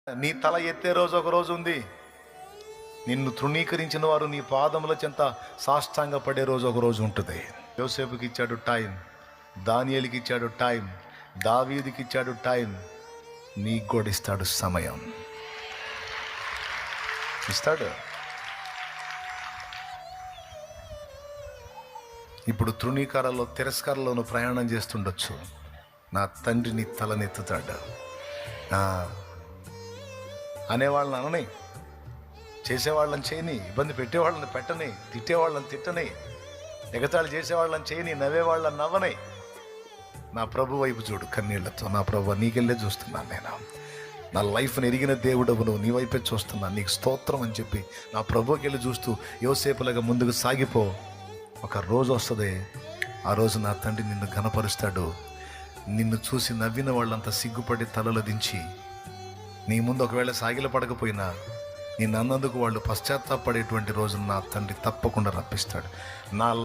నీ తల ఎత్తే రోజు ఒక రోజు ఉంది. నిన్ను తృణీకరించిన వారు నీ పాదముల చెంత సాష్టాంగ పడే రోజు ఒక రోజు ఉంటుంది. యోసేపుకి ఇచ్చాడు టైం, దానియేలుకి ఇచ్చాడు టైం, దావీదుకి ఇచ్చాడు టైం. నీకు కూడా ఇస్తాడు సమయం, ఇస్తాడు. ఇప్పుడు తృణీకారాల్లో తిరస్కారంలోనూ ప్రయాణం చేస్తుండొచ్చు. నా తండ్రిని తలనెత్తుతాడు. అనేవాళ్ళని అనని, చేసేవాళ్ళని చేయని, ఇబ్బంది పెట్టేవాళ్ళని పెట్టని, తిట్టేవాళ్ళని తిట్టని, ఎగతాళి చేసేవాళ్ళని చేయని, నవ్వేవాళ్ళని నవ్వని. నా ప్రభు వైపు చూడు కన్నీళ్లతో. నా ప్రభు నీకెళ్ళే చూస్తున్నాను, నేను నా లైఫ్ని ఎరిగిన దేవుడవు నువ్వు, నీ వైపే చూస్తున్నాను, నీకు స్తోత్రం అని చెప్పి నా ప్రభుకి వెళ్ళి చూస్తూ యోసేపులాగా ముందుకు సాగిపో. ఒక రోజు వస్తుంది, ఆ రోజు నా తండ్రి నిన్ను ఘనపరుస్తాడు. నిన్ను చూసి నవ్విన వాళ్ళంతా సిగ్గుపడి తలలు దించి నీ ముందు ఒకవేళ సాగిల పడకపోయినా నిన్ను అన్నందుకు వాళ్ళు పశ్చాత్తాపడేటువంటి రోజును నా తండ్రి తప్పకుండా రప్పిస్తాడు. నా